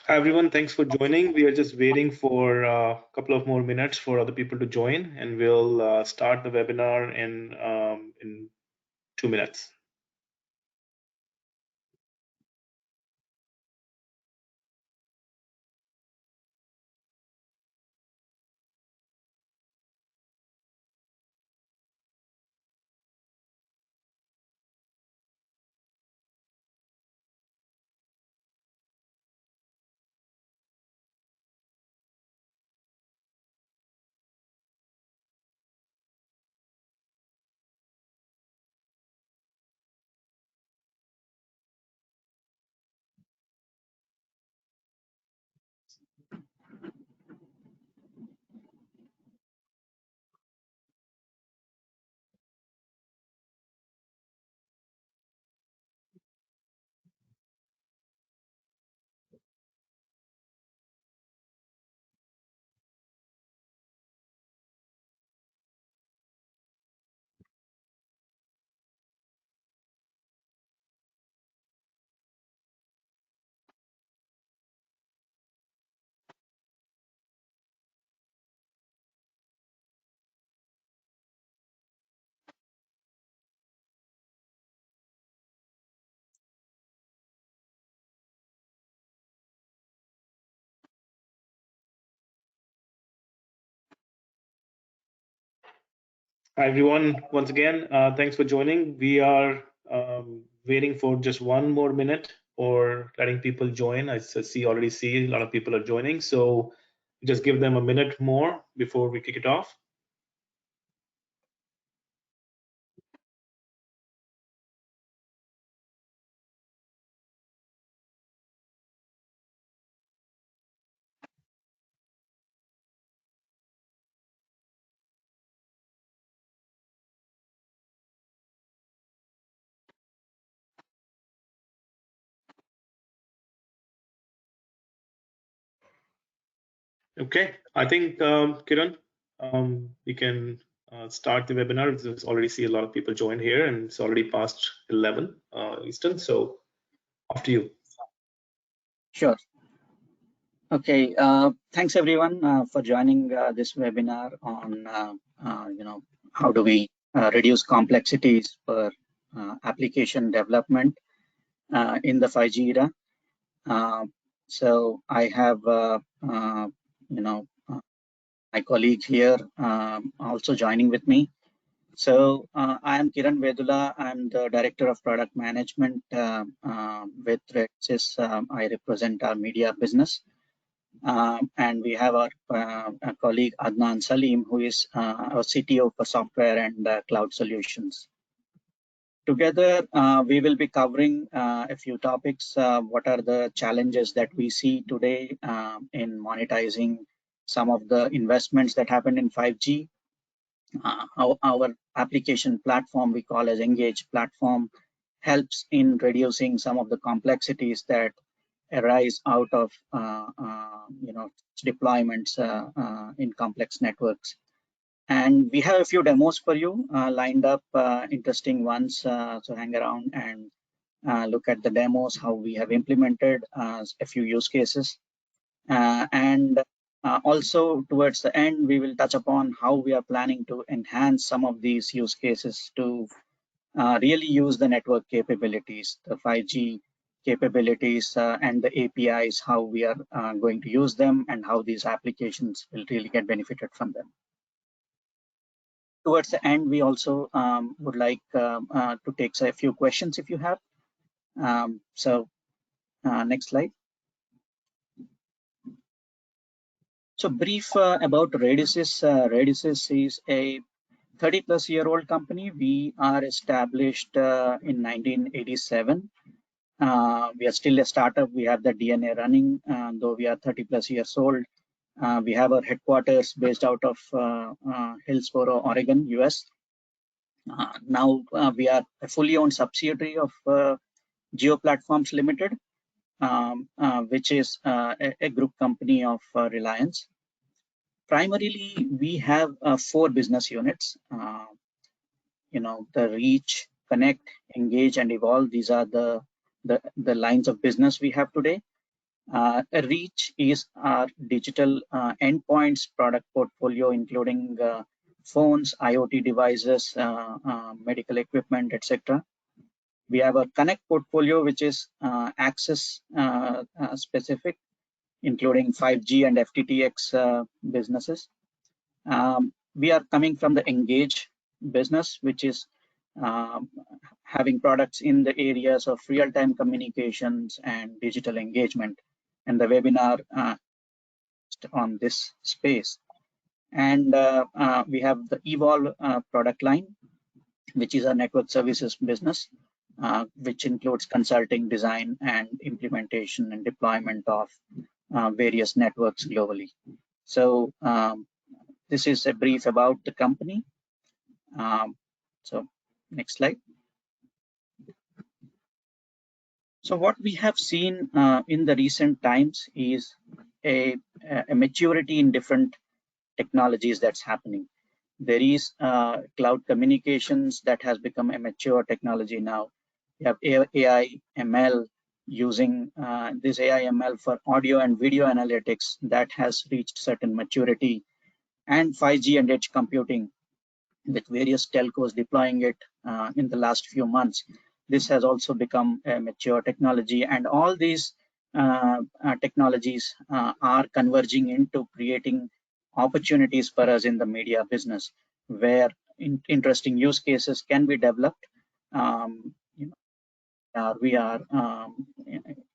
Hi everyone, thanks for joining. We are just waiting for a couple of more minutes for other people to join, and we'll start the webinar in 2 minutes. Hi everyone, once again, thanks for joining. We are waiting for just one more minute or letting people join. I already see a lot of people are joining, so just give them a minute more before we kick it off. Okay, I think Kiran, we can start the webinar. There's already see a lot of people joined here, and it's already past 11 Eastern. So after you. Sure. Okay. Thanks everyone for joining this webinar on how do we reduce complexities for application development in the 5G era. So I have my colleague here also joining with me. So I am Kiran Vedula. I'm the Director of Product Management with Radisys. I represent our media business. And we have our colleague Adnan Salim, who is our CTO for software and cloud solutions. Together, we will be covering a few topics. What are the challenges that we see today in monetizing some of the investments that happened in 5G? Our application platform, we call as Engage platform, helps in reducing some of the complexities that arise out of deployments in complex networks. And we have a few demos for you lined up, interesting ones. So hang around and look at the demos, how we have implemented a few use cases. And also towards the end, we will touch upon how we are planning to enhance some of these use cases to really use the network capabilities, the 5G capabilities and the APIs, how we are going to use them and how these applications will really get benefited from them. Towards the end, we also would like to take a few questions if you have. Next slide. So brief about Radisys. Radisys is a 30-plus-year-old company. We are established in 1987. We are still a startup. We have the DNA running, though we are 30 plus years old. We have our headquarters based out of Hillsboro, Oregon, US. Now we are a fully owned subsidiary of Geo Platforms Limited, which is a group company of Reliance. Primarily, we have 4 business units. The reach, connect, engage, and evolve. These are the lines of business we have today. Reach is our digital endpoints product portfolio, including phones, IoT devices, medical equipment, etc. We have a Connect portfolio, which is access specific, including 5G and FTTX businesses. We are coming from the Engage business, which is having products in the areas of real-time communications and digital engagement, and the webinar on this space. And we have the Evolve product line, which is a network services business, which includes consulting, design, and implementation and deployment of various networks globally. So this is a brief about the company. So next slide. So what we have seen in the recent times is a maturity in different technologies that's happening. There is cloud communications that has become a mature technology now. You have AI, ML, using this AI, ML for audio and video analytics that has reached certain maturity, and 5G and edge computing with various telcos deploying it in the last few months. This has also become a mature technology, and all these technologies are converging into creating opportunities for us in the media business, where interesting use cases can be developed. We are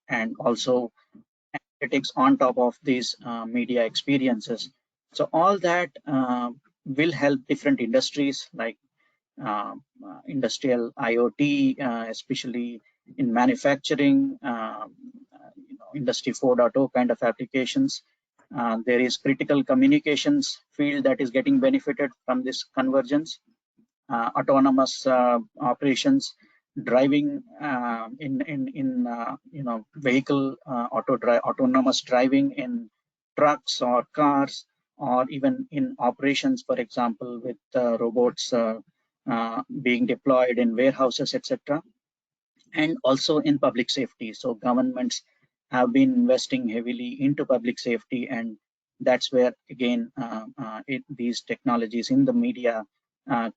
and also analytics on top of these media experiences. So all that will help different industries like industrial IoT, especially in manufacturing, industry 4.0 kind of applications. There is critical communications field that is getting benefited from this convergence. Autonomous operations, driving in vehicle autonomous driving in trucks or cars, or even in operations, for example, with robots being deployed in warehouses, etc. And also in public safety. So governments have been investing heavily into public safety, and that's where again these technologies in the media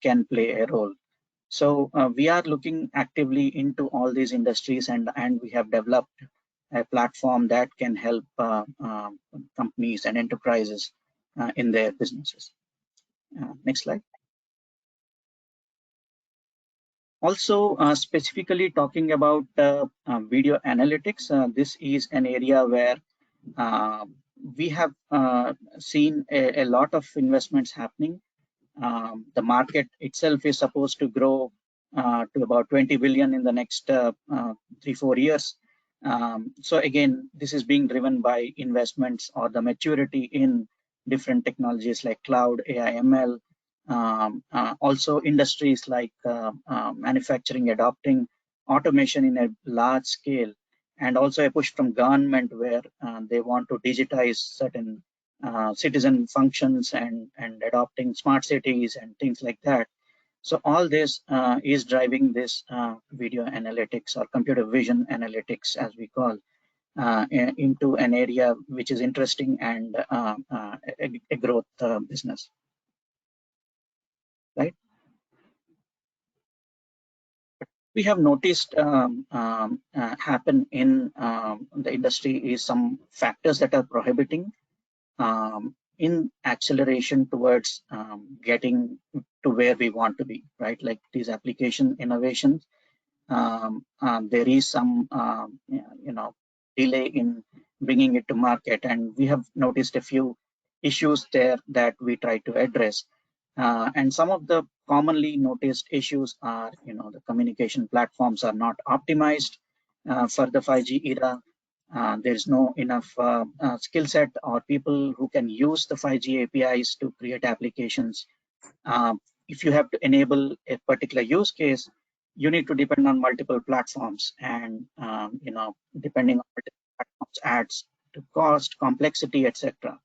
can play a role. So we are looking actively into all these industries, and we have developed a platform that can help companies and enterprises in their businesses. Next slide. Also, specifically talking about video analytics, this is an area where we have seen a lot of investments happening. The market itself is supposed to grow to about 20 billion in the next 3-4 years. So again, this is being driven by investments or the maturity in different technologies like cloud, AI, ML. Also industries like manufacturing adopting automation in a large scale, and also a push from government where they want to digitize certain citizen functions and adopting smart cities and things like that. So all this is driving this video analytics or computer vision analytics, as we call, into an area which is interesting and a growth business. Right. We have noticed happen in the industry is some factors that are prohibiting in acceleration towards getting to where we want to be, right? Like these application innovations, there is some delay in bringing it to market, and we have noticed a few issues there that we try to address. And some of the commonly noticed issues are, the communication platforms are not optimized for the 5G era. There's no enough skill set or people who can use the 5G APIs to create applications. If you have to enable a particular use case, you need to depend on multiple platforms, and depending on multiple platforms adds to cost, complexity, etc.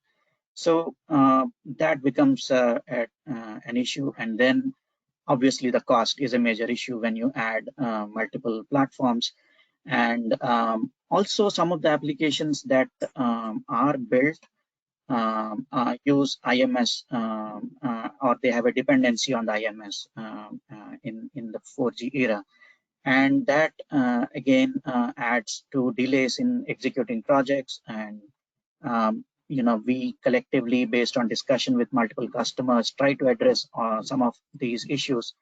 So that becomes an issue, and then obviously the cost is a major issue when you add multiple platforms. And also some of the applications that are built use IMS or they have a dependency on the IMS in the 4G era. And that again adds to delays in executing projects. And we collectively, based on discussion with multiple customers, try to address some of these issues.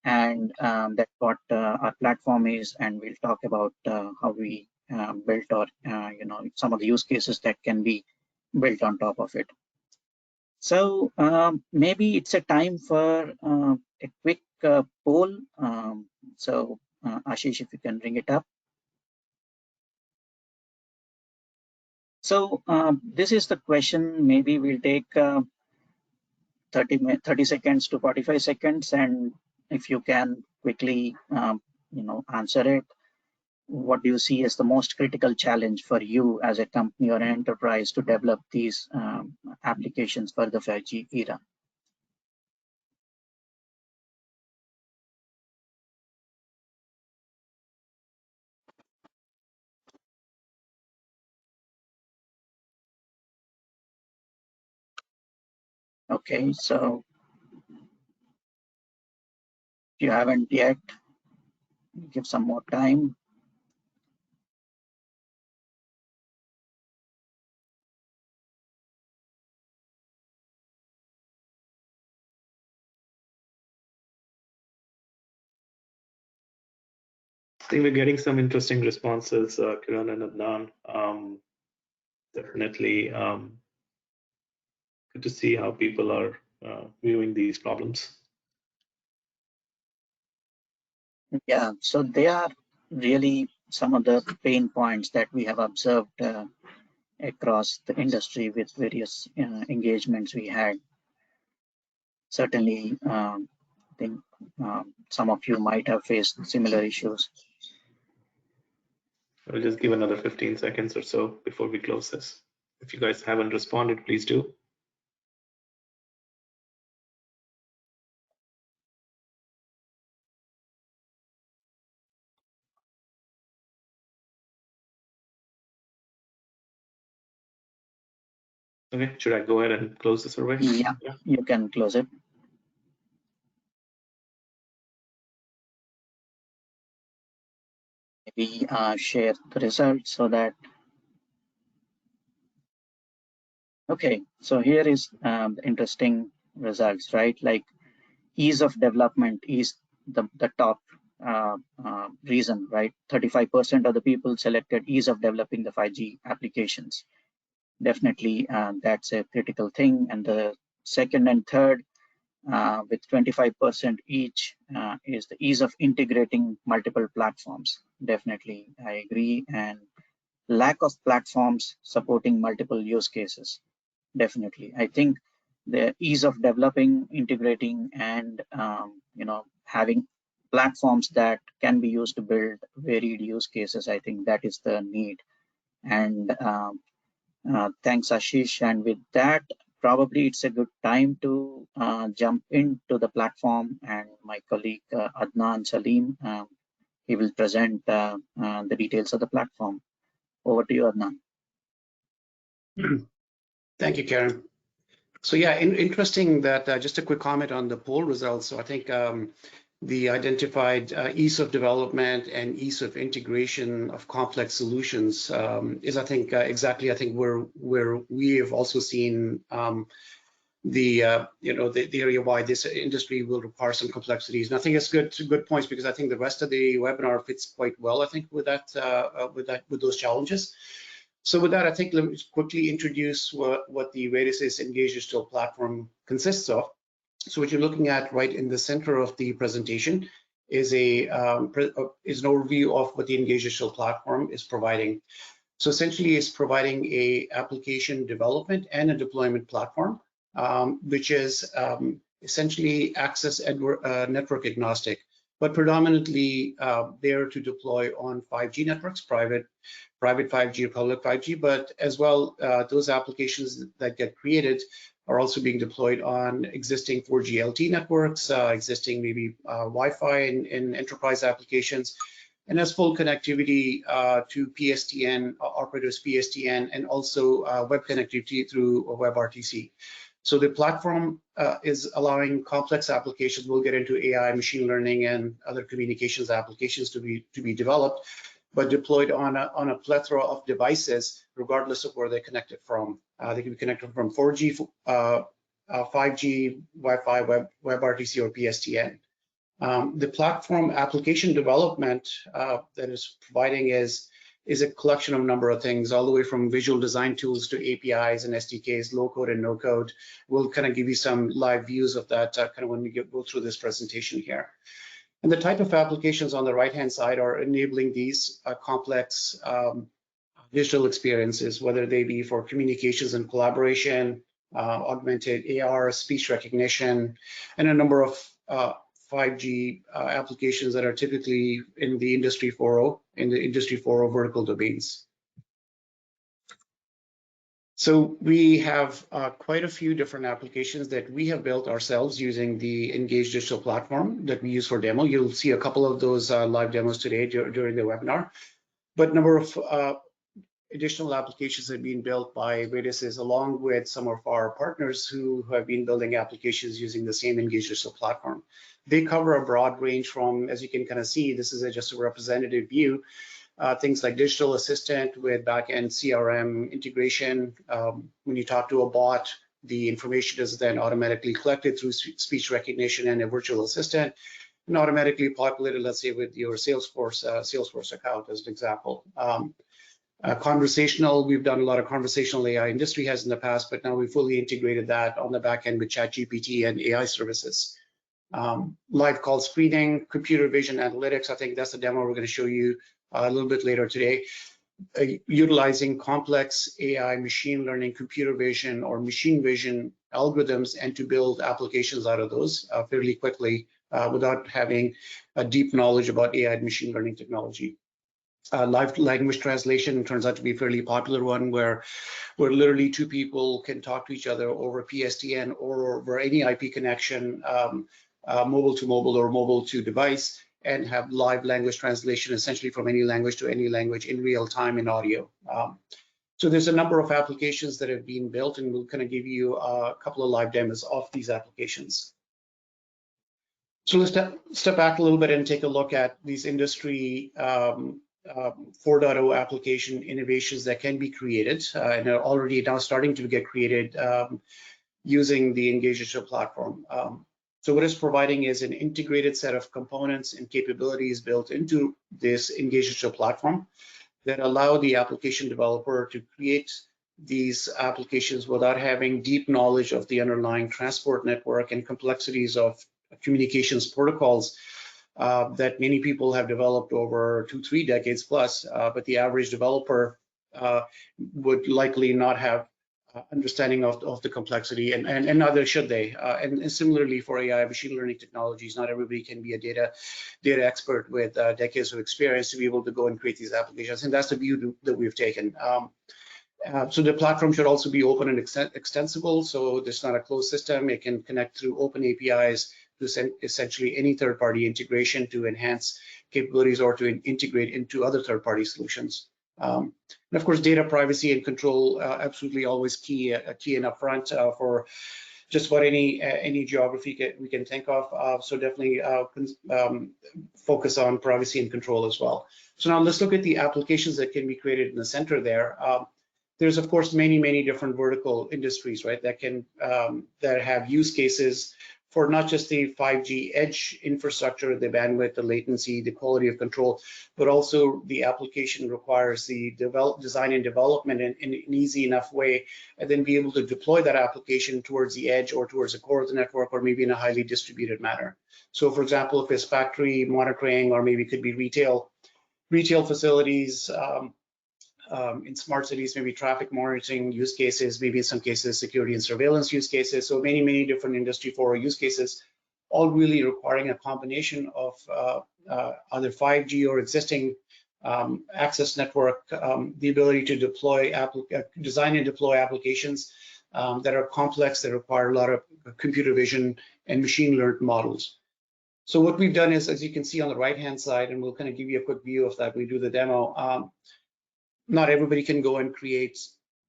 And that's what our platform is. And we'll talk about how we built or some of the use cases that can be built on top of it. So maybe it's a time for a quick poll. So Ashish, if you can bring it up. So this is the question. Maybe we'll take 30 seconds to 45 seconds, and if you can quickly answer it. What do you see as the most critical challenge for you as a company or an enterprise to develop these applications for the 5G era? Okay, so if you haven't yet, give some more time. I think we're getting some interesting responses, Kiran and Adnan. Definitely good to see how people are viewing these problems. Yeah, so they are really some of the pain points that we have observed across the industry with various engagements we had. Certainly, I think some of you might have faced similar issues. I'll just give another 15 seconds or so before we close this. If you guys haven't responded, please do. Okay, should I go ahead and close the survey? Yeah, you can close it. Maybe share the results so that. Okay, so here is the interesting results, right? Like ease of development is the top reason, right? 35% of the people selected ease of developing the 5G applications. Definitely, that's a critical thing. And the second and third, with 25% each, is the ease of integrating multiple platforms. Definitely, I agree. And lack of platforms supporting multiple use cases. Definitely, I think the ease of developing, integrating, and having platforms that can be used to build varied use cases, I think that is the need. And thanks, Ashish. And with that, probably it's a good time to jump into the platform. And my colleague Adnan Salim, he will present the details of the platform. Over to you, Adnan. Thank you, Karen. So yeah, interesting that just a quick comment on the poll results. So I think the identified ease of development and ease of integration of complex solutions is, I think, exactly, I think where we have also seen the area why this industry will require some complexities. And I think it's good points, because I think the rest of the webinar fits quite well, I think, with those challenges. So with that, I think let me quickly introduce what the Radisys Engage Digital platform consists of. So what you're looking at right in the center of the presentation is an overview of what the Engage Digital platform is providing. So essentially, it's providing a application development and a deployment platform, which is essentially access network agnostic, but predominantly there to deploy on 5G networks, private 5G or public 5G, but as well those applications that get created are also being deployed on existing 4G LTE networks, existing maybe Wi-Fi in enterprise applications. and has full connectivity to PSTN, operators PSTN, and also web connectivity through WebRTC. So the platform is allowing complex applications. We'll get into AI, machine learning, and other communications applications to be developed, but deployed on a plethora of devices, regardless of where they're connected from. They can be connected from 4G, 5G, Wi-Fi, WebRTC, or PSTN. The platform application development that is providing is a collection of a number of things, all the way from visual design tools to APIs and SDKs, low code and no code. We'll kind of give you some live views of that kind of when we go through this presentation here. And the type of applications on the right-hand side are enabling these complex digital experiences, whether they be for communications and collaboration, augmented AR, speech recognition, and a number of 5G applications that are typically in the Industry 4.0 vertical domains. So we have quite a few different applications that we have built ourselves using the Engage Digital platform that we use for demo. You'll see a couple of those live demos today during the webinar, but a number of additional applications have been built by Radisys along with some of our partners who have been building applications using the same Engage Digital platform. They cover a broad range from, as you can kind of see, this is just a representative view, things like digital assistant with backend CRM integration. When you talk to a bot, the information is then automatically collected through speech recognition and a virtual assistant and automatically populated, let's say, with your Salesforce account as an example. Conversational, we've done a lot of conversational AI. Industry has in the past, but now we've fully integrated that on the back end with ChatGPT and AI services. Live call screening, computer vision analytics. I think that's the demo we're going to show you a little bit later today. Utilizing complex AI, machine learning, computer vision, or machine vision algorithms, and to build applications out of those fairly quickly without having a deep knowledge about AI and machine learning technology. Live language translation turns out to be a fairly popular one where literally two people can talk to each other over PSTN or over any IP connection, mobile to mobile or mobile to device, and have live language translation essentially from any language to any language in real time in audio. So there's a number of applications that have been built, and we'll kind of give you a couple of live demos of these applications. So let's step back a little bit and take a look at these industry 4.0 application innovations that can be created and are already now starting to get created using the Engage Digital platform. So what it's providing is an integrated set of components and capabilities built into this Engage Digital platform that allow the application developer to create these applications without having deep knowledge of the underlying transport network and complexities of communications protocols that many people have developed over 2-3 decades plus, but the average developer would likely not have understanding of the complexity, and neither should they. And similarly for AI, machine learning technologies, not everybody can be a data expert with decades of experience to be able to go and create these applications, and that's the view that we've taken. So the platform should also be open and extensible, so it's not a closed system. It can connect through open APIs to essentially any third-party integration to enhance capabilities or to integrate into other third-party solutions. And of course, data privacy and control absolutely always key and upfront for just about any geography we can think of. So definitely focus on privacy and control as well. So now let's look at the applications that can be created in the center there. There's of course many different vertical industries, right? That can that have use cases for not just the 5G edge infrastructure, the bandwidth, the latency, the quality of control, but also the application requires the design and development in an easy enough way, and then be able to deploy that application towards the edge or towards the core of the network, or maybe in a highly distributed manner. So for example, if it's factory monitoring, or maybe it could be retail facilities, in smart cities, maybe traffic monitoring use cases, maybe in some cases security and surveillance use cases. So many different Industry 4.0 use cases, all really requiring a combination of either 5G or existing access network, the ability to design and deploy applications that are complex, that require a lot of computer vision and machine learned models. So what we've done is, as you can see on the right-hand side, and we'll kind of give you a quick view of that, we do the demo. Not everybody can go and create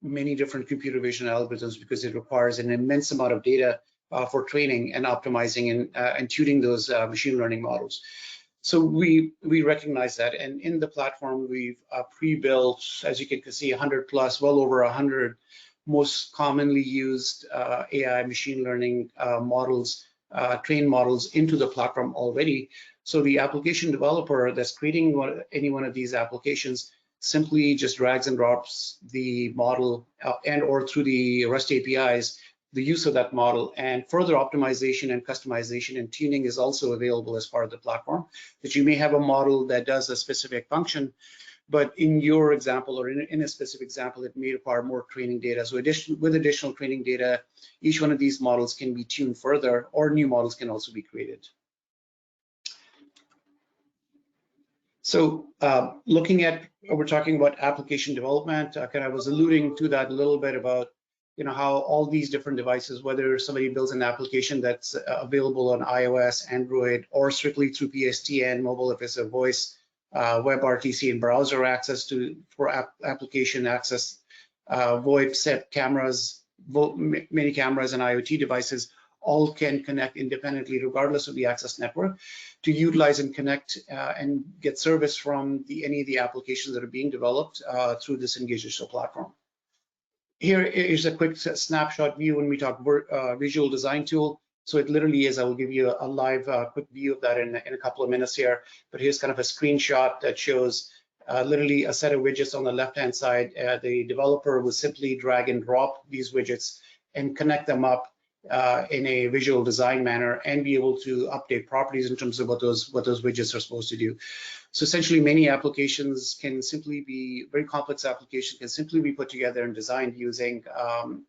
many different computer vision algorithms because it requires an immense amount of data for training and optimizing and tuning those machine learning models. So we recognize that, and in the platform we've pre-built, as you can see, 100 plus, well over 100 most commonly used AI machine learning models, trained models into the platform already. So the application developer that's creating any one of these applications simply just drags and drops the model and or through the REST APIs, the use of that model, and further optimization and customization and tuning is also available as part of the platform. That you may have a model that does a specific function, but in your example or in a specific example, it may require more training data. So with additional training data, each one of these models can be tuned further, or new models can also be created. So looking at, we're talking about application development, kind of was alluding to that a little bit about, how all these different devices, whether somebody builds an application that's available on iOS, Android, or strictly through PSTN, mobile if it's a voice, WebRTC and browser access for application access, VoIP, SIP, cameras, many cameras and IoT devices, all can connect independently regardless of the access network to utilize and connect and get service from any of the applications that are being developed through this Engage Digital platform. Here is a quick snapshot view when we talk visual design tool. So it literally is, I will give you a live quick view of that in a couple of minutes here, but here's kind of a screenshot that shows literally a set of widgets on the left-hand side. The developer will simply drag and drop these widgets and connect them up in a visual design manner and be able to update properties in terms of what those widgets are supposed to do. So essentially, many applications can simply be, very complex applications can simply be put together and designed using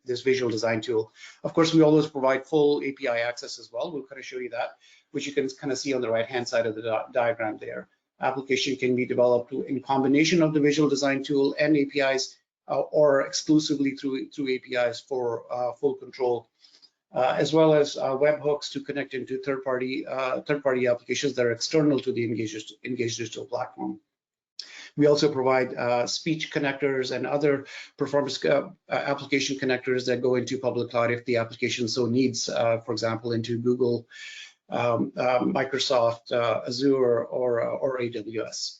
this visual design tool. Of course, we always provide full API access as well. We'll kind of show you that, which you can kind of see on the right-hand side of the diagram there. Application can be developed in combination of the visual design tool and APIs, or exclusively through APIs for full control. As well as webhooks to connect into third-party applications that are external to the Engage Digital platform. We also provide speech connectors and other performance application connectors that go into public cloud if the application so needs, for example, into Google, Microsoft, Azure, or AWS.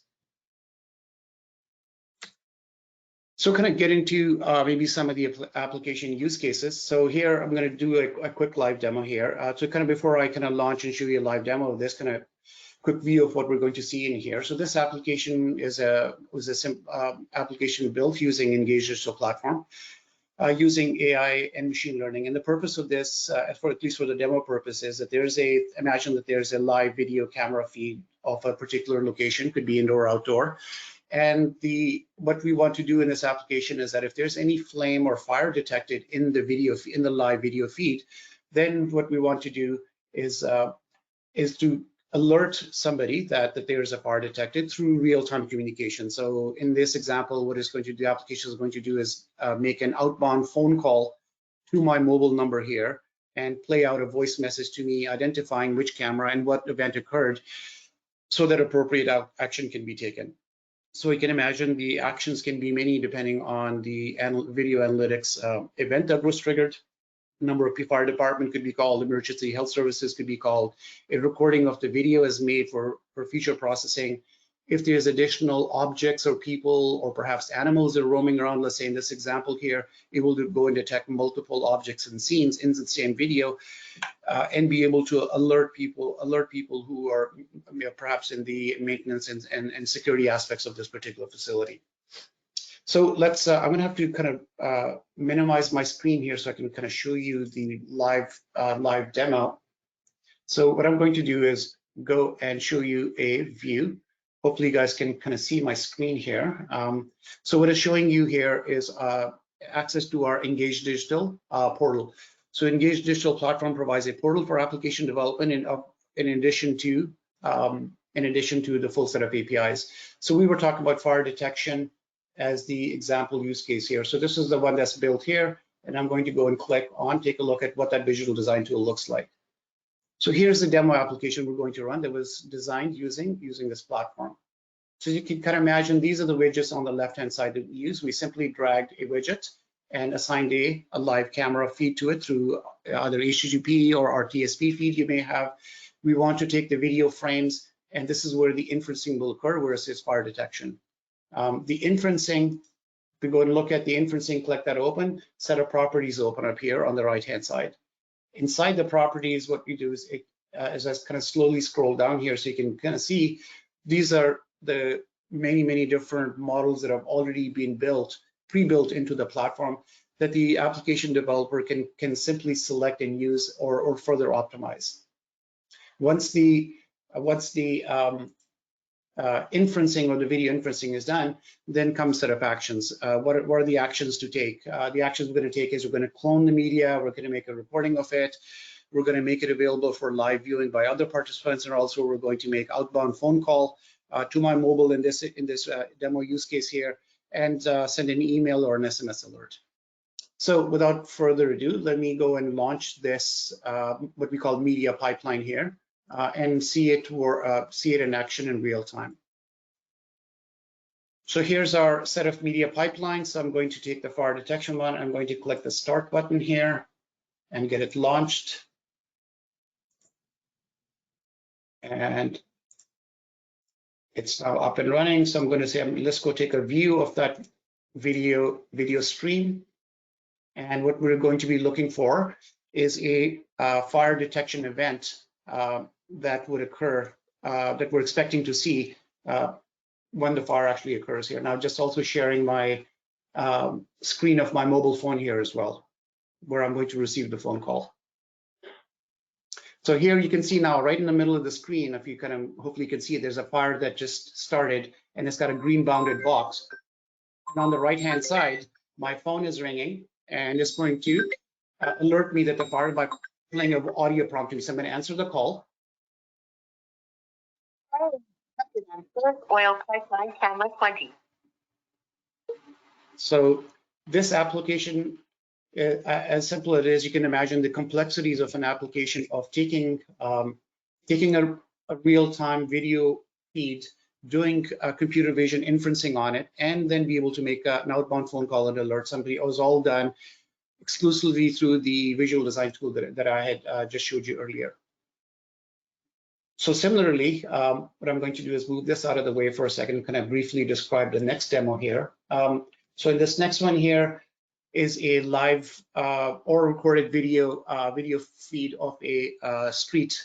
So kind of get into maybe some of the application use cases. So here I'm going to do a quick live demo here. So kind of before I kind of launch and show you a live demo of this, kind of quick view of what we're going to see in here. So this application was a application built using Engage Digital platform, using AI and machine learning. And the purpose of this, at least for the demo purpose, is that imagine that there's a live video camera feed of a particular location, could be indoor or outdoor. And what we want to do in this application is that if there's any flame or fire detected in the live video feed, then what we want to do is to alert somebody that there is a fire detected through real-time communication. So in this example, what the application is going to do is make an outbound phone call to my mobile number here and play out a voice message to me identifying which camera and what event occurred, so that appropriate action can be taken. So we can imagine the actions can be many depending on the video analytics event that was triggered. Number of fire department could be called, emergency health services could be called. A recording of the video is made for future processing. If there's additional objects or people or perhaps animals that are roaming around, let's say in this example here, it will go and detect multiple objects and scenes in the same video and be able to alert people who are perhaps in the maintenance and security aspects of this particular facility. So I'm going to have to kind of minimize my screen here so I can kind of show you the live demo. So what I'm going to do is go and show you a view. Hopefully you guys can kind of see my screen here. So what it's showing you here is access to our Engage Digital portal. So Engage Digital platform provides a portal for application development in addition to the full set of APIs. So we were talking about fire detection as the example use case here. So this is the one that's built here, and I'm going to go and take a look at what that visual design tool looks like. So here's the demo application we're going to run that was designed using this platform. So you can kind of imagine these are the widgets on the left-hand side that we use. We simply dragged a widget and assigned a live camera feed to it through either HTTP or RTSP feed you may have. We want to take the video frames, and this is where the inferencing will occur, where it says fire detection. The inferencing, if we go and look at the inferencing, click that open, set of properties open up here on the right-hand side. Inside the properties, what we do is, as I kind of slowly scroll down here, so you can kind of see, these are the many different models that have already been built, pre-built into the platform that the application developer can simply select and use or further optimize. Once the inferencing or the video inferencing is done, then comes set of actions. What are the actions to take? The actions we're going to take is we're going to clone the media, we're going to make a recording of it, we're going to make it available for live viewing by other participants, and also we're going to make outbound phone call to my mobile in this demo use case here, and send an email or an SMS alert. So without further ado, let me go and launch this what we call media pipeline here. And see it in action in real time. So here's our set of media pipelines. So I'm going to take the fire detection one. I'm going to click the start button here and get it launched. And it's now up and running. So I'm going to say, let's go take a view of that video stream. And what we're going to be looking for is a fire detection event that would occur, that we're expecting to see when the fire actually occurs here. Now, just also sharing my screen of my mobile phone here as well, where I'm going to receive the phone call. So here you can see now, right in the middle of the screen, if you kind of, hopefully you can see it, there's a fire that just started and it's got a green bounded box. And on the right-hand side, my phone is ringing and it's going to alert me that the fire by playing an audio prompting. So I'm going to answer the call. Oil pipeline camera 20. So this application, as simple as it is, you can imagine the complexities of an application of taking a real-time video feed, doing computer vision inferencing on it, and then be able to make an outbound phone call and alert somebody. It was all done exclusively through the visual design tool that I had just showed you earlier. So similarly, what I'm going to do is move this out of the way for a second, kind of briefly describe the next demo here. So in this next one here is a live or recorded video feed of a street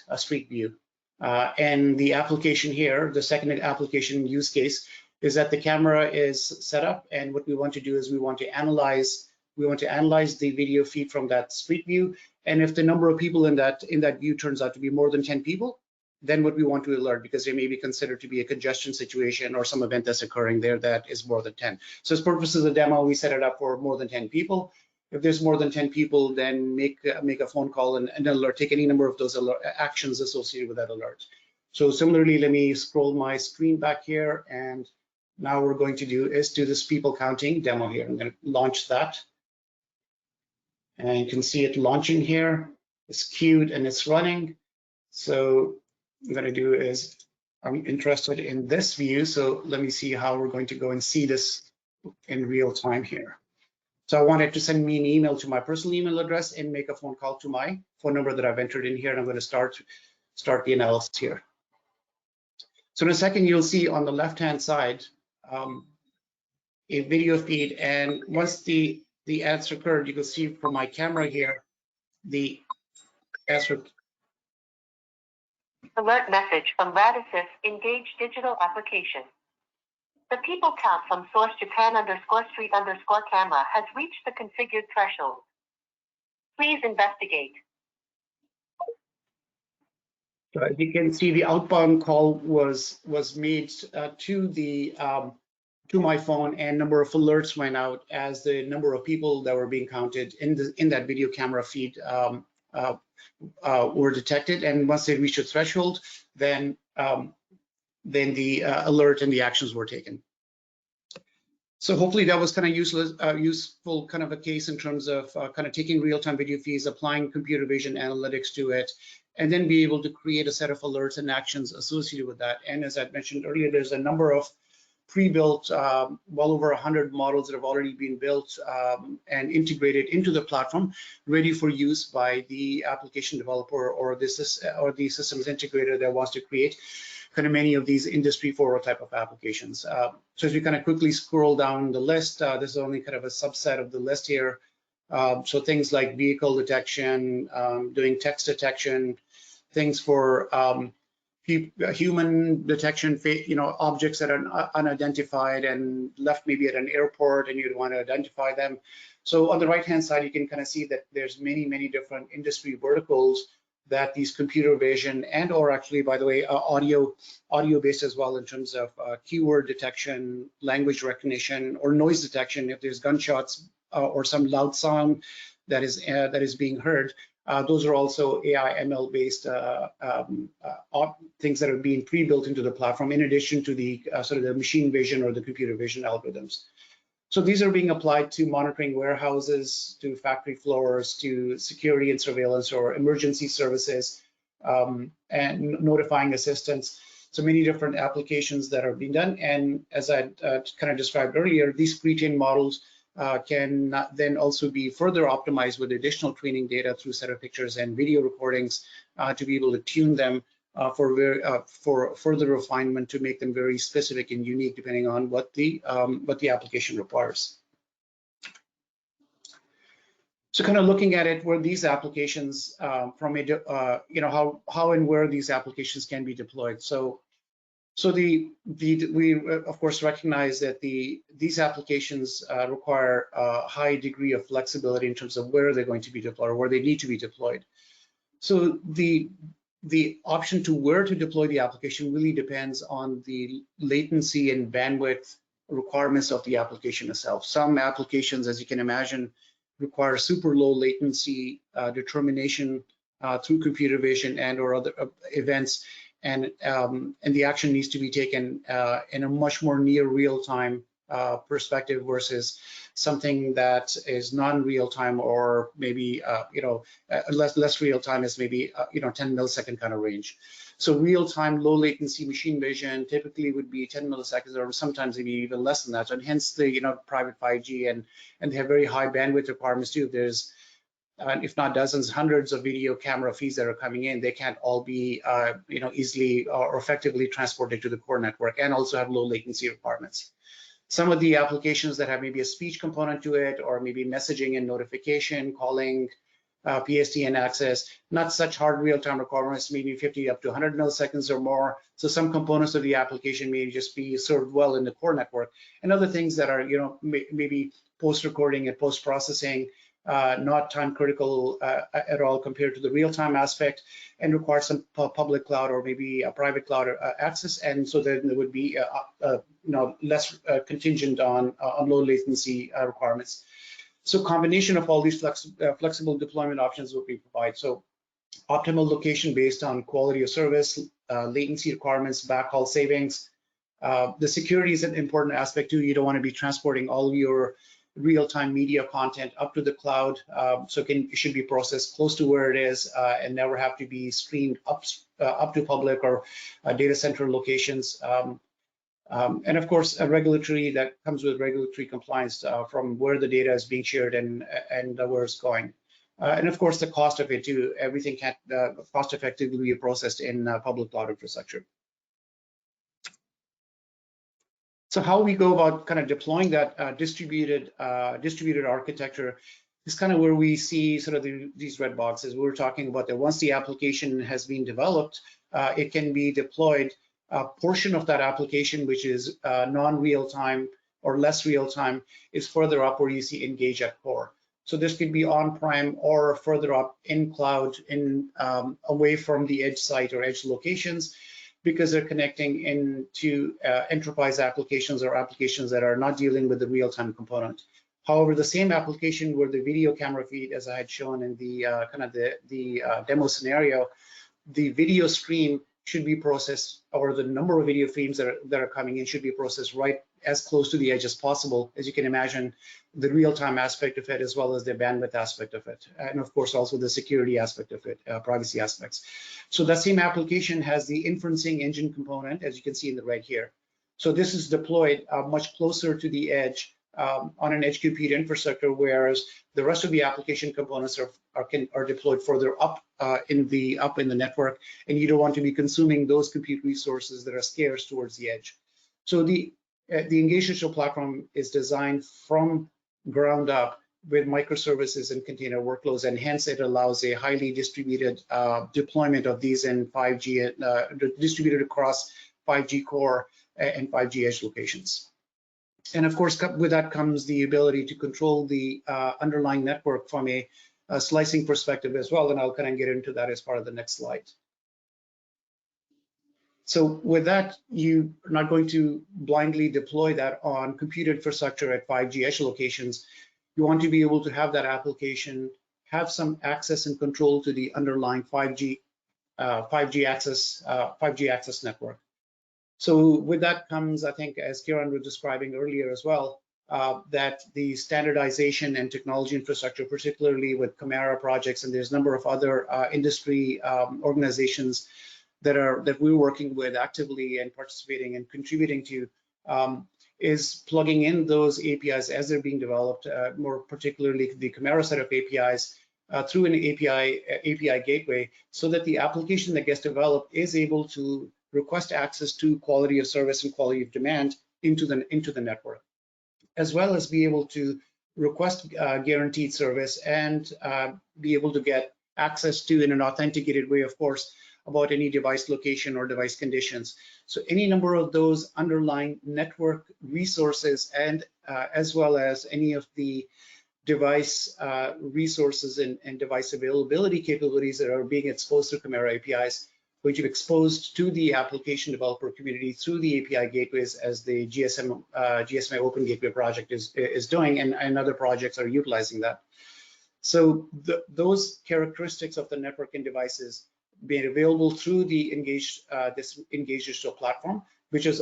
view. And the application here, the second application use case, is that the camera is set up, and what we want to do is we want to analyze the video feed from that street view. And if the number of people in that view turns out to be more than 10 people, then what we want to alert, because there may be considered to be a congestion situation or some event that's occurring there that is more than 10. So as purposes of the demo, we set it up for more than 10 people. If there's more than 10 people, then make a phone call and alert, take any number of those actions associated with that alert. So similarly, let me scroll my screen back here, and now what we're going to do is do this people counting demo here. I'm going to launch that. And you can see it launching here. It's queued and it's running. So I'm going to do is, I'm interested in this view, so let me see how we're going to go and see this in real time here. So I wanted to send me an email to my personal email address and make a phone call to my phone number that I've entered in here, and I'm going to start the analysis here. So in a second, you'll see on the left-hand side a video feed, and once the answer occurred, you can see from my camera here, the answer. Alert message from Radisys Engage Digital Application. The people count from source Japan_street_camera has reached the configured threshold. Please investigate. So as you can see, the outbound call was made to my phone, and number of alerts went out as the number of people that were being counted in that video camera feed were detected. And once they reached a threshold, then the alert and the actions were taken. So hopefully that was kind of useful kind of a case in terms of kind of taking real-time video feeds, applying computer vision analytics to it, and then be able to create a set of alerts and actions associated with that. And as I mentioned earlier, there's a number of pre-built, well over 100 models that have already been built and integrated into the platform, ready for use by the application developer or the systems integrator that wants to create kind of many of these industry 4.0 type of applications. So as we kind of quickly scroll down the list, this is only kind of a subset of the list here. So things like vehicle detection, doing text detection, things for human detection, objects that are unidentified and left maybe at an airport and you'd want to identify them. So on the right-hand side, you can kind of see that there's many different industry verticals that these computer vision and or actually, by the way, audio based as well in terms of keyword detection, language recognition, or noise detection. If there's gunshots or some loud sound that is being heard, those are also AI ML based things that are being pre-built into the platform, in addition to the sort of the machine vision or the computer vision algorithms. So these are being applied to monitoring warehouses, to factory floors, to security and surveillance or emergency services, and notifying assistants. So many different applications that are being done. And as I kind of described earlier, these pre-trained models can then also be further optimized with additional training data through set of pictures and video recordings to be able to tune them for further refinement to make them very specific and unique depending on what the application requires. So kind of looking at it, where these applications from a how and where these applications can be deployed. So we of course recognize that these applications require a high degree of flexibility in terms of where they're going to be deployed or where they need to be deployed. So the option to where to deploy the application really depends on the latency and bandwidth requirements of the application itself. Some applications, as you can imagine, require super low latency determination through computer vision and or other events, and the action needs to be taken in a much more near real-time perspective versus something that is non-real time or maybe less real time is maybe 10 millisecond kind of range. So real time low latency machine vision typically would be 10 milliseconds or sometimes maybe even less than that. So hence the private 5G and they have very high bandwidth requirements too. There's if not dozens, hundreds of video camera feeds that are coming in. They can't all be easily or effectively transported to the core network and also have low latency requirements. Some of the applications that have maybe a speech component to it or maybe messaging and notification, calling, PSTN access, not such hard real-time requirements, maybe 50 up to 100 milliseconds or more. So some components of the application may just be served well in the core network, and other things that are maybe post-recording and post-processing, not time critical at all compared to the real-time aspect, and require some public cloud or maybe a private cloud access, and so then there would be less contingent on low latency requirements. So combination of all these flexible deployment options will be provided. So optimal location based on quality of service, latency requirements, backhaul savings. The security is an important aspect too. You don't want to be transporting all of your real-time media content up to the cloud, so it should be processed close to where it is and never have to be streamed up to public or data center locations. And of course, a regulatory that comes with regulatory compliance from where the data is being shared and where it's going. And of course, the cost of it too. Everything can't cost effectively be processed in public cloud infrastructure. So how we go about kind of deploying that distributed architecture is kind of where we see sort of these red boxes. We're talking about that once the application has been developed, it can be deployed. A portion of that application, which is non-real time or less real time, is further up where you see Engage at core. So this could be on-prem or further up in cloud, away from the edge site or edge locations, because they're connecting into enterprise applications or applications that are not dealing with the real-time component. However, the same application where the video camera feed, as I had shown in the demo scenario, the video stream should be processed, or the number of video streams that are coming in should be processed right as close to the edge as possible, as you can imagine, the real-time aspect of it, as well as the bandwidth aspect of it, and of course also the security aspect of it, privacy aspects. So that same application has the inferencing engine component, as you can see in the red here. So this is deployed much closer to the edge on an edge compute infrastructure, whereas the rest of the application components are deployed further up in the network, and you don't want to be consuming those compute resources that are scarce towards the edge. So the Engage Digital platform is designed from ground up with microservices and container workloads, and hence it allows a highly distributed deployment of these in 5G, distributed across 5G core and 5G edge locations. And of course, with that comes the ability to control the underlying network from a slicing perspective as well, and I'll kind of get into that as part of the next slide. So with that, you are not going to blindly deploy that on compute infrastructure at 5G edge locations. You want to be able to have that application have some access and control to the underlying 5G access network. So with that comes, I think, as Kiran was describing earlier as well, that the standardization and technology infrastructure, particularly with Camara projects, and there's a number of other industry organizations that we're working with actively and participating and contributing to, is plugging in those APIs as they're being developed, more particularly the Camara set of APIs, through an API gateway, so that the application that gets developed is able to request access to quality of service and quality of demand into the network, as well as be able to request guaranteed service and be able to get access to, in an authenticated way, of course, about any device location or device conditions. So any number of those underlying network resources, and as well as any of the device resources and device availability capabilities that are being exposed through Camara APIs, which are exposed to the application developer community through the API gateways, as the GSMA Open Gateway project is doing, and other projects are utilizing that. So those characteristics of the network and devices being available through the Engage Digital platform, which has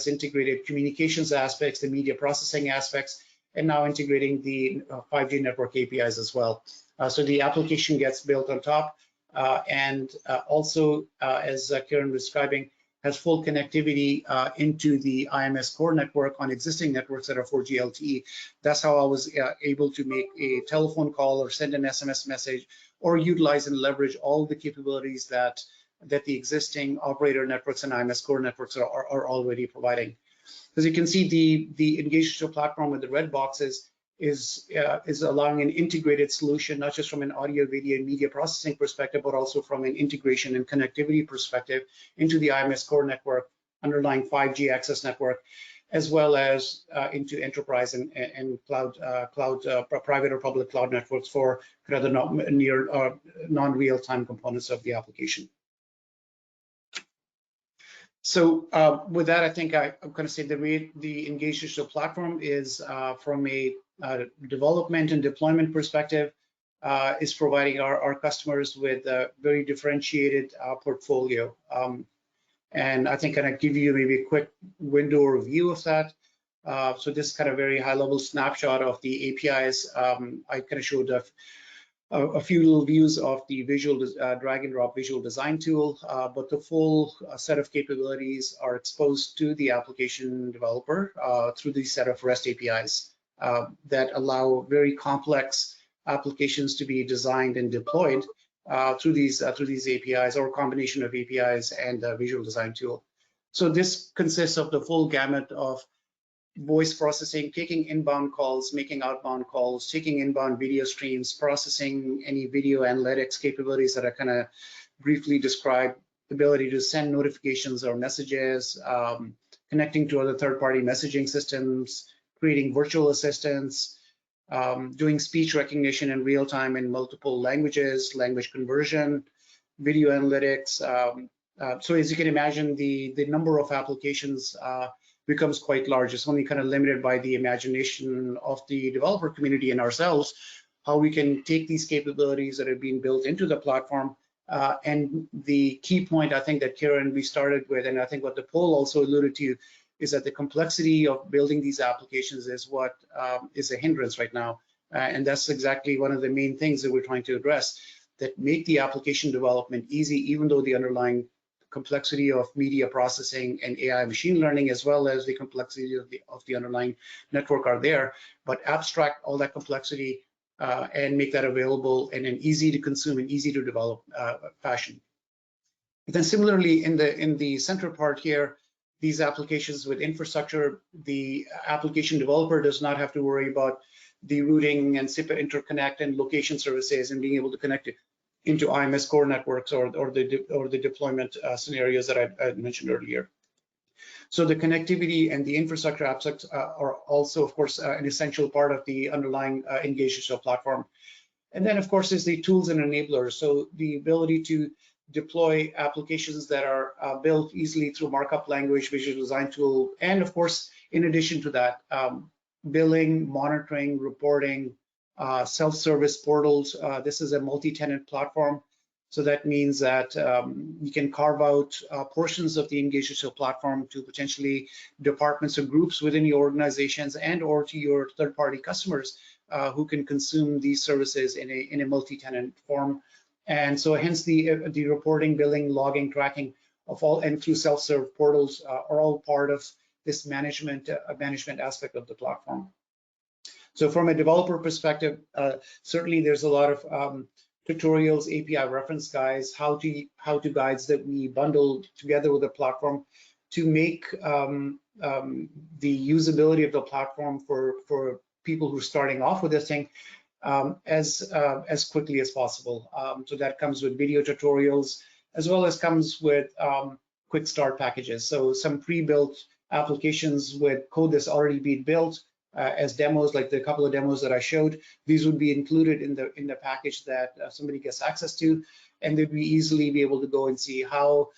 integrated communications aspects, the media processing aspects, and now integrating the 5G network APIs as well. So the application gets built on top, and also, as Kiran was describing, has full connectivity into the IMS core network on existing networks that are 4G LTE. That's how I was able to make a telephone call or send an SMS message, or utilize and leverage all the capabilities that the existing operator networks and IMS core networks are already providing. As you can see, the Engage Digital platform with the red boxes is allowing an integrated solution, not just from an audio, video, and media processing perspective, but also from an integration and connectivity perspective into the IMS core network, underlying 5G access network, as well as into enterprise and cloud, private or public cloud networks for kind of the non-real-time components of the application. So with that, I think I'm going to say the Engage Digital platform is, from a development and deployment perspective, is providing our customers with a very differentiated portfolio. And I think I'll give you maybe a quick window or view of that. So this kind of very high-level snapshot of the APIs. I kind of showed a few little views of the visual drag and drop visual design tool, but the full set of capabilities are exposed to the application developer through the set of REST APIs that allow very complex applications to be designed and deployed through these APIs, or a combination of APIs and a visual design tool. So this consists of the full gamut of voice processing, taking inbound calls, making outbound calls, taking inbound video streams, processing any video analytics capabilities that I kind of briefly described, the ability to send notifications or messages, connecting to other third-party messaging systems, creating virtual assistants, doing speech recognition in real time in multiple languages, language conversion, video analytics. So as you can imagine, the number of applications becomes quite large. It's only kind of limited by the imagination of the developer community and ourselves, how we can take these capabilities that are being built into the platform. And the key point, I think, that Kiran we started with, and I think what the poll also alluded to, is that the complexity of building these applications is what is a hindrance right now. And that's exactly one of the main things that we're trying to address, that make the application development easy, even though the underlying complexity of media processing and AI machine learning, as well as the complexity of the underlying network are there, but abstract all that complexity and make that available in an easy to consume and easy to develop fashion. But then similarly, in the center part here, these applications with infrastructure, the application developer does not have to worry about the routing and SIP interconnect and location services and being able to connect it into IMS core networks or the deployment scenarios that I mentioned earlier. So the connectivity and the infrastructure aspects are also, of course, an essential part of the underlying Engage Digital platform. And then, of course, is the tools and enablers. So the ability to deploy applications that are built easily through markup language, visual design tool, and of course, in addition to that, billing, monitoring, reporting, self-service portals. This is a multi-tenant platform. So that means that you can carve out portions of the Engage Digital platform to potentially departments or groups within your organizations and or to your third-party customers who can consume these services in a multi-tenant form. And so hence the reporting, billing, logging, tracking of all and through self-serve portals are all part of this management aspect of the platform. So from a developer perspective, certainly there's a lot of tutorials, API reference guides, how-to guides that we bundle together with the platform to make the usability of the platform for people who are starting off with this thing as quickly as possible. So that comes with video tutorials, as well as comes with quick start packages. So some pre-built applications with code that's already been built as demos, like the couple of demos that I showed. These would be included in the package that somebody gets access to, and they'd be easily be able to go and see how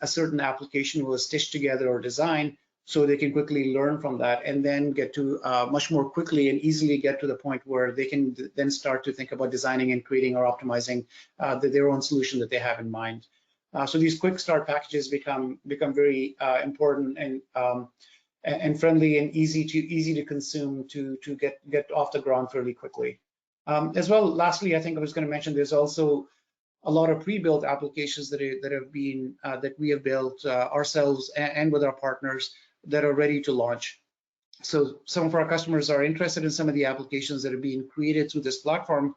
a certain application was stitched together or designed, so they can quickly learn from that and then get to much more quickly and easily get to the point where they can then start to think about designing and creating or optimizing their own solution that they have in mind. So these quick start packages become very important and friendly and easy to consume to get off the ground fairly quickly. As well, lastly, I think I was going to mention there's also a lot of pre-built applications that we have built ourselves and with our partners that are ready to launch. So some of our customers are interested in some of the applications that are being created through this platform,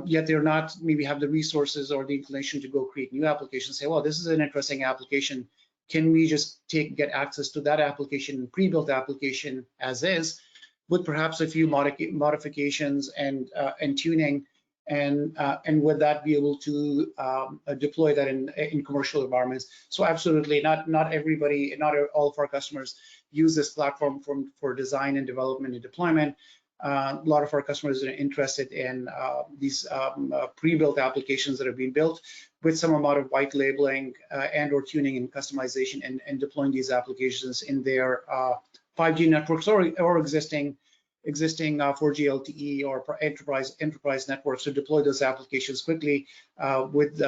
yet they're not maybe have the resources or the inclination to go create new applications. Say, well, this is an interesting application. Can we just get access to that application, pre-built application as is, with perhaps a few modifications and tuning, and with that be able to deploy that in commercial environments? So absolutely, not everybody, not all of our customers use this platform for design and development and deployment. A lot of our customers are interested in these pre-built applications that have been built with some amount of white labeling and or tuning and customization and deploying these applications in their 5G networks or existing 4G LTE or enterprise networks to deploy those applications quickly with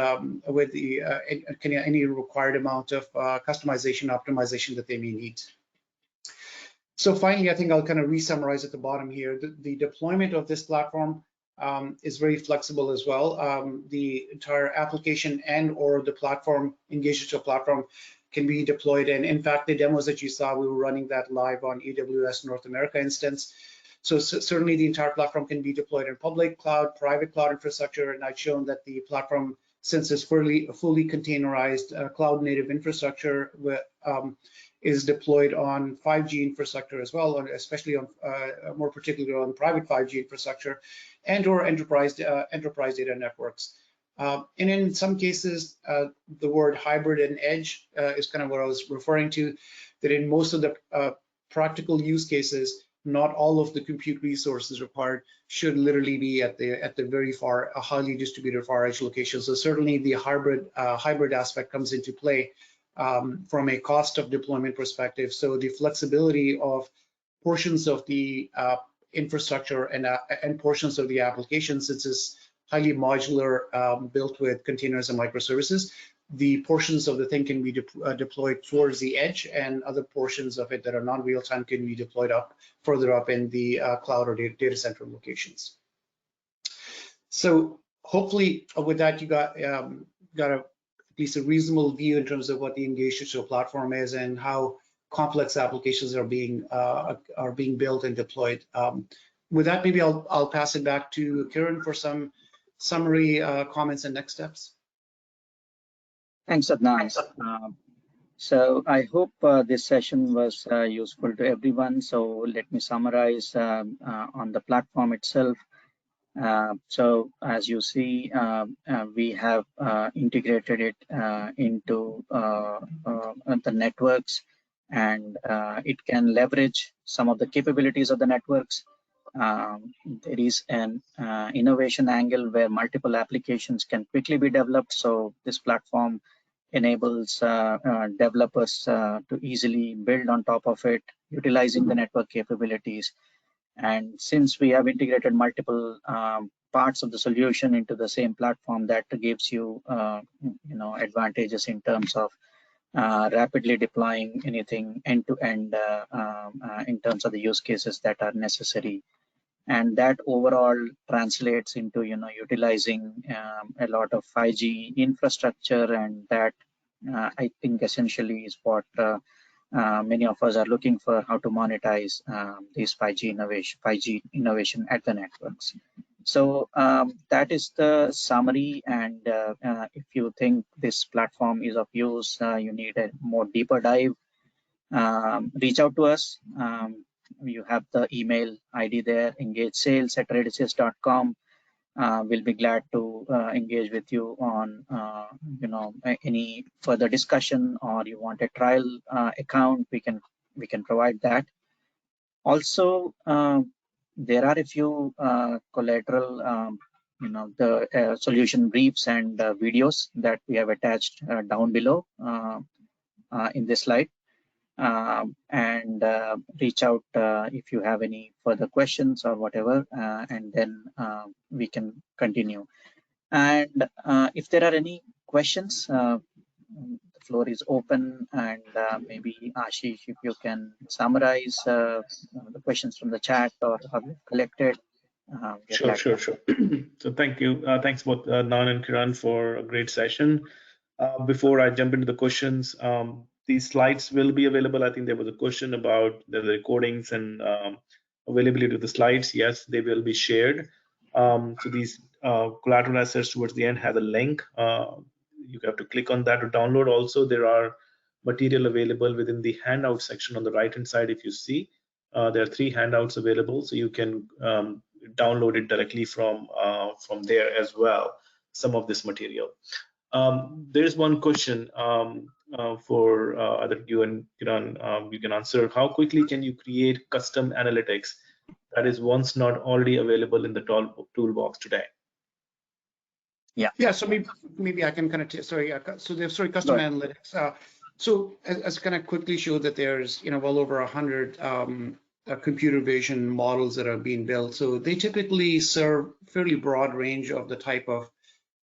any required amount of customization optimization that they may need. So finally, I think I'll kind of re-summarize at the bottom here. The deployment of this platform is very flexible as well. The entire application and or the platform, Engage Digital platform, can be deployed. And in fact, the demos that you saw, we were running that live on AWS North America instance. So certainly the entire platform can be deployed in public cloud, private cloud infrastructure, and I've shown that the platform, since it's fully containerized cloud native infrastructure, is deployed on 5G infrastructure as well, especially on more particularly on private 5G infrastructure and or enterprise data networks. And in some cases, the word hybrid and edge is kind of what I was referring to, that in most of the practical use cases, not all of the compute resources required should literally be at the very far, highly distributed far edge location. So certainly the hybrid aspect comes into play from a cost of deployment perspective. So the flexibility of portions of the infrastructure and portions of the application, since it's highly modular, built with containers and microservices. The portions of the thing can be deployed towards the edge, and other portions of it that are non-real-time can be deployed further up in the cloud or data center locations. So hopefully with that, you got at least a reasonable view in terms of what the Engage Digital platform is and how complex applications are being built and deployed. With that, maybe I'll pass it back to Kiran for some summary comments and next steps. Thanks, Adnan. So I hope this session was useful to everyone. So let me summarize on the platform itself. So as you see, we have integrated it into the networks, and it can leverage some of the capabilities of the networks. There is an innovation angle where multiple applications can quickly be developed. So this platform enables developers to easily build on top of it, utilizing the network capabilities. And since we have integrated multiple parts of the solution into the same platform, that gives you, advantages in terms of rapidly deploying anything end to end in terms of the use cases that are necessary. And that overall translates into utilizing a lot of 5G infrastructure, and that I think essentially is what many of us are looking for, how to monetize this 5G innovation at the networks. So that is the summary, and if you think this platform is of use, you need a more deeper dive, reach out to us. You have the email ID there, engagesales@radisys.com. We'll be glad to engage with you on any further discussion, or you want a trial account, we can provide that. Also, there are a few collateral the solution briefs and videos that we have attached down below in this slide. And reach out if you have any further questions or whatever, and then we can continue. And if there are any questions, the floor is open, and maybe Ashish, if you can summarize the questions from the chat or have you collected. Sure. So thank you. Thanks both Nan and Kiran for a great session. Before I jump into the questions, these slides will be available. I think there was a question about the recordings and availability of the slides. Yes, they will be shared. So these collateral assets towards the end has a link. You have to click on that to download. Also, there are material available within the handout section on the right-hand side. If you see, there are 3 handouts available, so you can download it directly from there as well, some of this material. There's one question for either you and Kiran, you can answer. How quickly can you create custom analytics that is once not already available in the toolbox today? Yeah. So maybe I can kind of custom analytics. So as kind of quickly show that there's well over 100 computer vision models that are being built. So they typically serve fairly broad range of the type of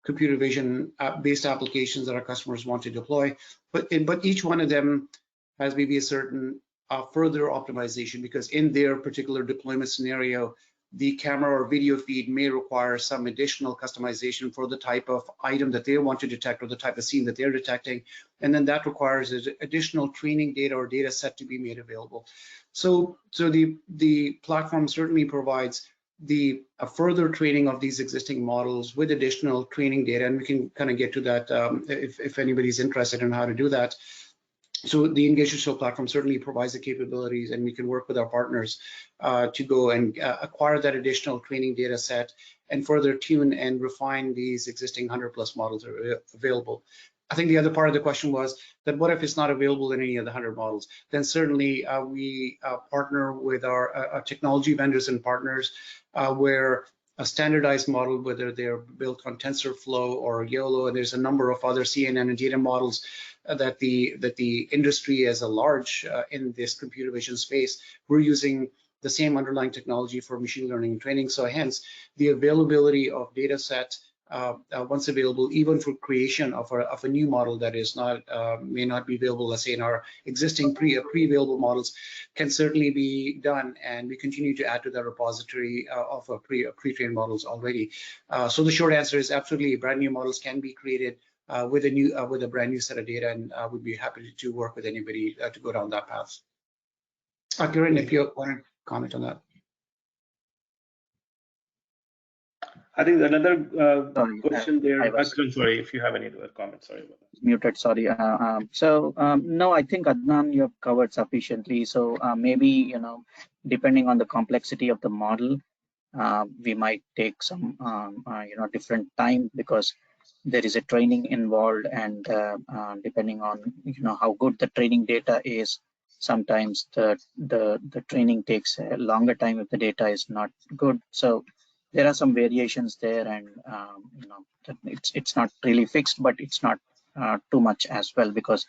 computer vision based applications that our customers want to deploy, but each one of them has maybe a certain further optimization, because in their particular deployment scenario, the camera or video feed may require some additional customization for the type of item that they want to detect or the type of scene that they're detecting, and then that requires additional training data or data set to be made available. So the platform certainly provides a further training of these existing models with additional training data, and we can kind of get to that if anybody's interested in how to do that. So the Engage Digital platform certainly provides the capabilities, and we can work with our partners to go and acquire that additional training data set and further tune and refine these existing 100+ models that are available. I think the other part of the question was that what if it's not available in any of the 100 models? Then certainly we partner with our technology vendors and partners where a standardized model, whether they're built on TensorFlow or YOLO, and there's a number of other CNN and data models that the industry as a large in this computer vision space, we're using the same underlying technology for machine learning and training. So hence, the availability of data set once available, even for creation of a new model that is not may not be available, let's say in our existing pre-available models, can certainly be done, and we continue to add to that repository of pre-trained models already. So the short answer is absolutely, brand new models can be created with a brand new set of data, and we'd be happy to work with anybody to go down that path. Kiran, if you want to comment on that. I think another Sorry, question there. I was Sorry, if you have any other comments. Sorry about that. muted. Sorry. No, I think Adnan, you have covered sufficiently. So maybe depending on the complexity of the model, we might take some different time, because there is a training involved, and depending on how good the training data is, sometimes the training takes a longer time if the data is not good. So there are some variations there, and it's not really fixed, but it's not too much as well, because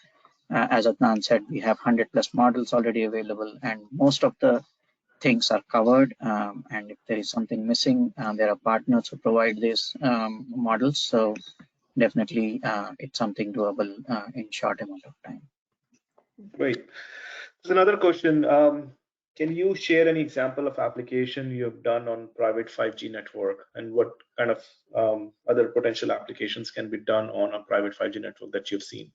as Adnan said, we have 100+ models already available, and most of the things are covered, and if there is something missing, there are partners who provide these models. So definitely it's something doable in short amount of time. Great. There's another question. Can you share any example of application you have done on private 5G network, and what kind of other potential applications can be done on a private 5G network that you've seen?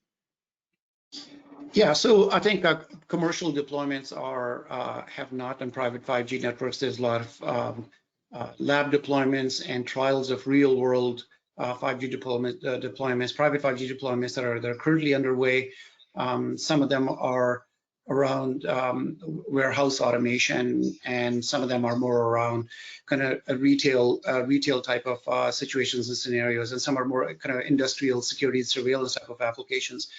Yeah, so I think commercial deployments have not on private 5G networks. There's a lot of lab deployments and trials of real world 5G deployments, private 5G deployments that are currently underway. Some of them are around warehouse automation, and some of them are more around kind of a retail type of situations and scenarios, and some are more kind of industrial security and surveillance type of applications.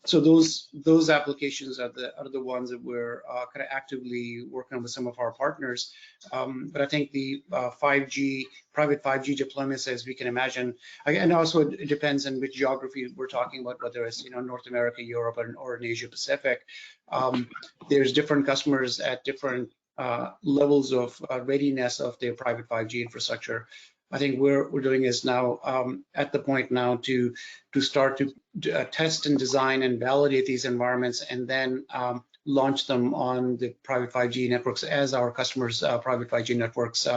So those applications are the ones that we're kind of actively working on with some of our partners. But I think the private 5G deployments, as we can imagine, and also it depends on which geography we're talking about, whether it's North America, Europe, or in Asia Pacific. There's different customers at different levels of readiness of their private 5G infrastructure. I think we're doing is now at the point now to start to test and design and validate these environments, and then launch them on the private 5G networks as our customers' private 5G networks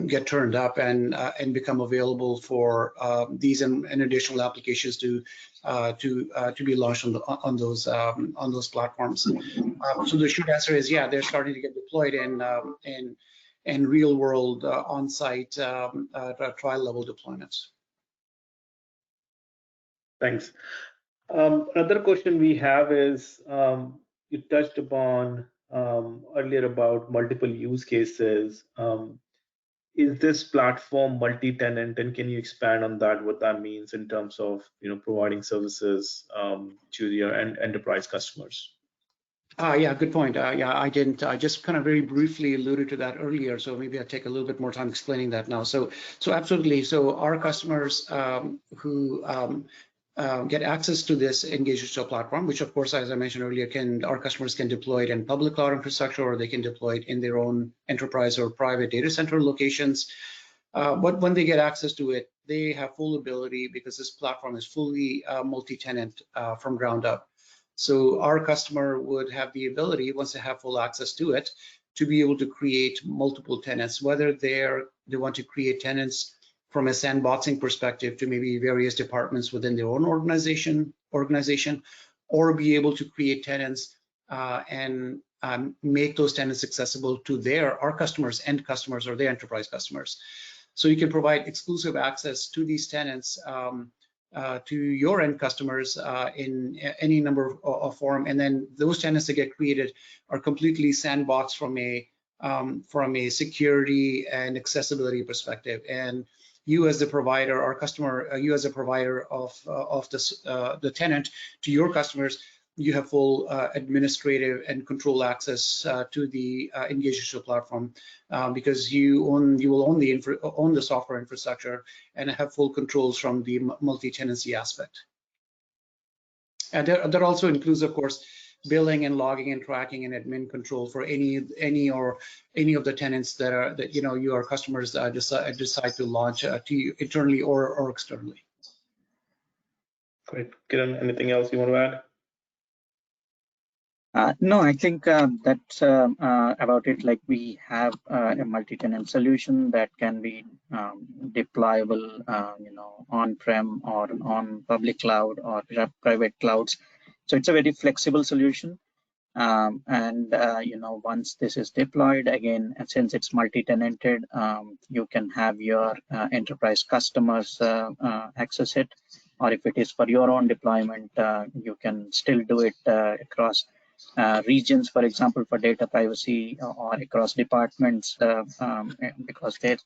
get turned up and become available for these and additional applications to be launched on those platforms. So the short answer is, yeah, they're starting to get deployed in real world on-site trial level deployments. Thanks. Another question we have is, you touched upon earlier about multiple use cases. Is this platform multi-tenant, and can you expand on that, what that means in terms of providing services to your enterprise customers? Yeah, good point. Yeah, I didn't. I just kind of very briefly alluded to that earlier, so maybe I'll take a little bit more time explaining that now. So absolutely. So our customers who get access to this Engage Digital platform, which of course, as I mentioned earlier, our customers can deploy it in public cloud infrastructure, or they can deploy it in their own enterprise or private data center locations. But when they get access to it, they have full ability, because this platform is fully multi-tenant from ground up. So our customer would have the ability, once they have full access to it, to be able to create multiple tenants, whether they want to create tenants from a sandboxing perspective to maybe various departments within their own organization, or be able to create tenants and make those tenants accessible to our customers, end customers, or their enterprise customers. So you can provide exclusive access to these tenants to your end customers in any number of form, and then those tenants that get created are completely sandboxed from a security and accessibility perspective. And you as the provider, our customer, you as a provider of the tenant to your customers, you have full administrative and control access to the Engage Digital platform, because you will own the software infrastructure and have full controls from the multi-tenancy aspect. And that also includes, of course, billing and logging and tracking and admin control for any of the tenants that your customers decide to launch to you internally or externally. Great. Kiran, anything else you want to add? No, I think that's about it. Like we have a multi-tenant solution that can be deployable, on-prem or on public cloud or private clouds. So it's a very flexible solution. Once this is deployed, again, since it's multi-tenanted, you can have your enterprise customers access it, or if it is for your own deployment, you can still do it across regions, for example, for data privacy, or across departments because their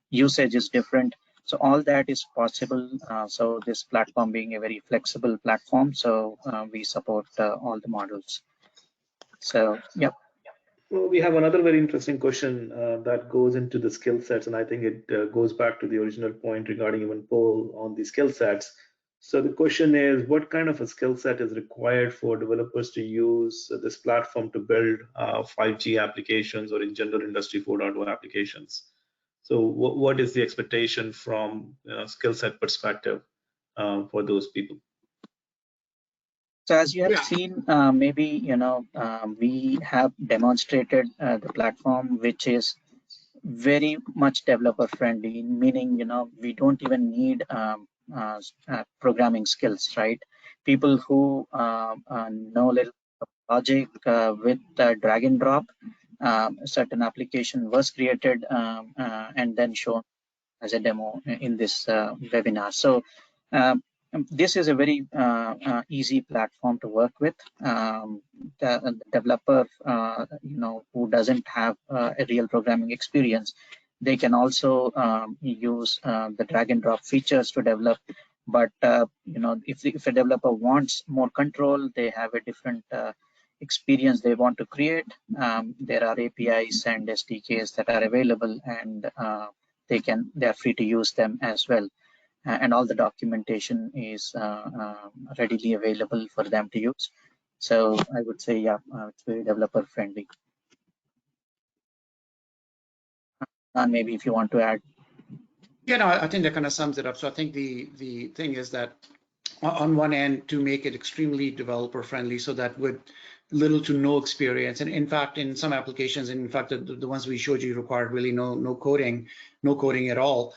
usage is different. So all that is possible. So this platform being a very flexible platform, so we support all the models. So, yeah. Well, we have another very interesting question that goes into the skill sets, and I think it goes back to the original point regarding even Paul on the skill sets. So the question is, what kind of a skill set is required for developers to use this platform to build 5G applications or in general Industry 4.0 applications? So what is the expectation from skill set perspective for those people? So as you have seen, maybe, we have demonstrated the platform, which is very much developer friendly, meaning, we don't even need programming skills, right? People who know a little logic with drag and drop, a certain application was created and then shown as a demo in this webinar. So this is a very easy platform to work with. The developer, who doesn't have a real programming experience, they can also use the drag and drop features to develop. But if a developer wants more control, they have a different experience they want to create. There are APIs and SDKs that are available, and they are free to use them as well. And all the documentation is readily available for them to use. So I would say, yeah, it's very developer friendly. And maybe if you want to add. Yeah, no, I think that kind of sums it up. So I think the thing is that on one end, to make it extremely developer friendly, so that with little to no experience, and in fact, in some applications, and in fact, the ones we showed you required really no coding at all,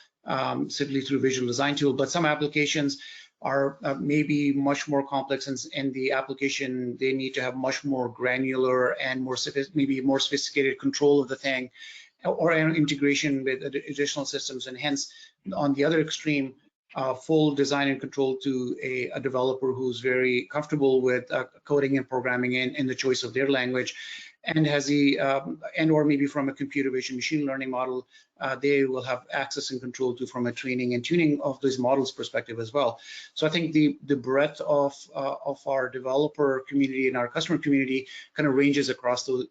simply through visual design tool. But some applications are maybe much more complex, and the application, they need to have much more granular and maybe more sophisticated control of the thing, or an integration with additional systems, and hence on the other extreme, full design and control to a developer who's very comfortable with coding and programming in the choice of their language, and has or maybe from a computer vision machine learning model, they will have access and control to from a training and tuning of these models perspective as well. So I think the breadth of our developer community and our customer community kind of ranges across those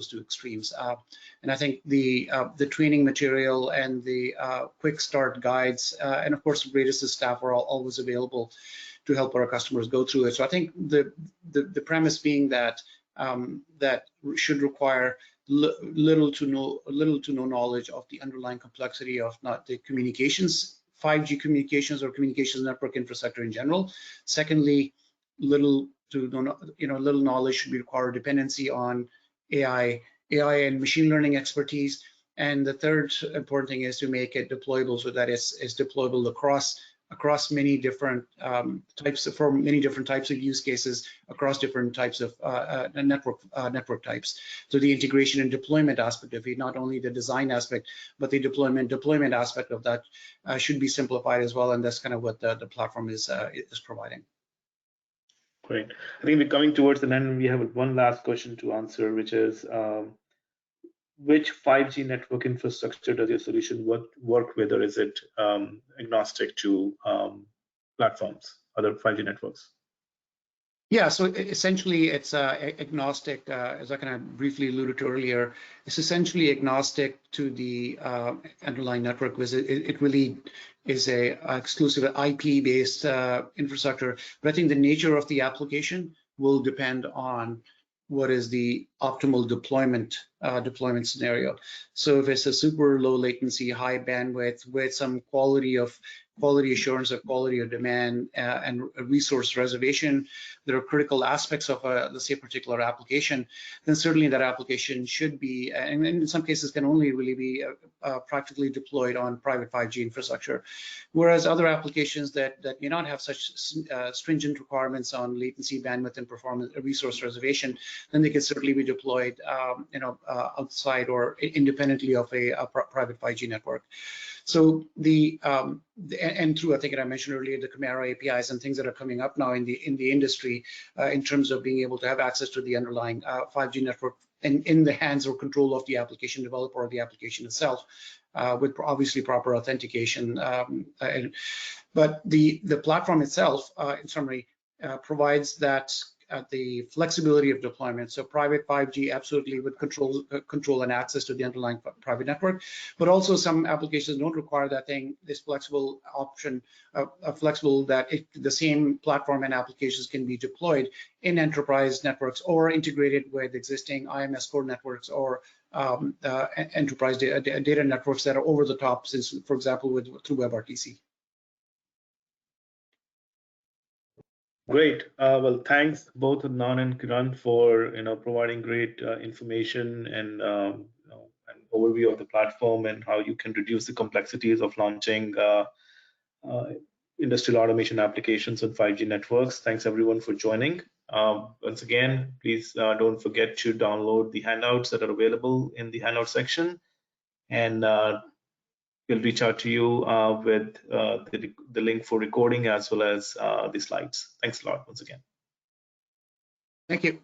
two extremes. And I think the training material and the quick start guides, and of course Radisys staff are always available to help our customers go through it. So I think the premise being that that should require little to no knowledge of the underlying complexity of not the communications, 5G communications or communications network infrastructure in general. Secondly, little knowledge should be required, dependency on AI and machine learning expertise. And the third important thing is to make it deployable, so that is deployable across many different types of use cases, across different types of network types. So the integration and deployment aspect of it, not only the design aspect, but the deployment aspect of that should be simplified as well, and that's kind of what the platform is providing. Great. I think we're coming towards the end. We have one last question to answer, which is, which 5G network infrastructure does your solution work with, or is it agnostic to platforms, other 5G networks? Yeah, so essentially it's agnostic, as I kind of briefly alluded to earlier. It's essentially agnostic to the underlying network, because it really is a exclusive IP-based infrastructure. But I think the nature of the application will depend on what is the optimal deployment scenario. So if it's a super low latency, high bandwidth with some quality assurance of quality of demand and resource reservation, there are critical aspects of let's say a particular application, then certainly that application should be, and in some cases can only really be practically deployed on private 5G infrastructure. Whereas other applications that may not have such stringent requirements on latency, bandwidth, and performance resource reservation, then they can certainly be deployed outside or independently of a private 5G network. So and through, I think I mentioned earlier, the Chimera APIs and things that are coming up now in the industry in terms of being able to have access to the underlying 5G network in the hands or control of the application developer or the application itself, with obviously proper authentication. But the platform itself, in summary, provides that the flexibility of deployment. So private 5G absolutely would control and access to the underlying private network, but also some applications don't require that thing, this flexible option, flexible that the same platform and applications can be deployed in enterprise networks or integrated with existing IMS core networks or enterprise data networks that are over the top, since, for example, through WebRTC. Great. Well, thanks both Adnan and Kiran for providing great information and an overview of the platform and how you can reduce the complexities of launching industrial automation applications on 5G networks. Thanks everyone for joining. Once again, please don't forget to download the handouts that are available in the handout section, and we'll reach out to you with the link for recording as well as the slides. Thanks a lot once again. Thank you.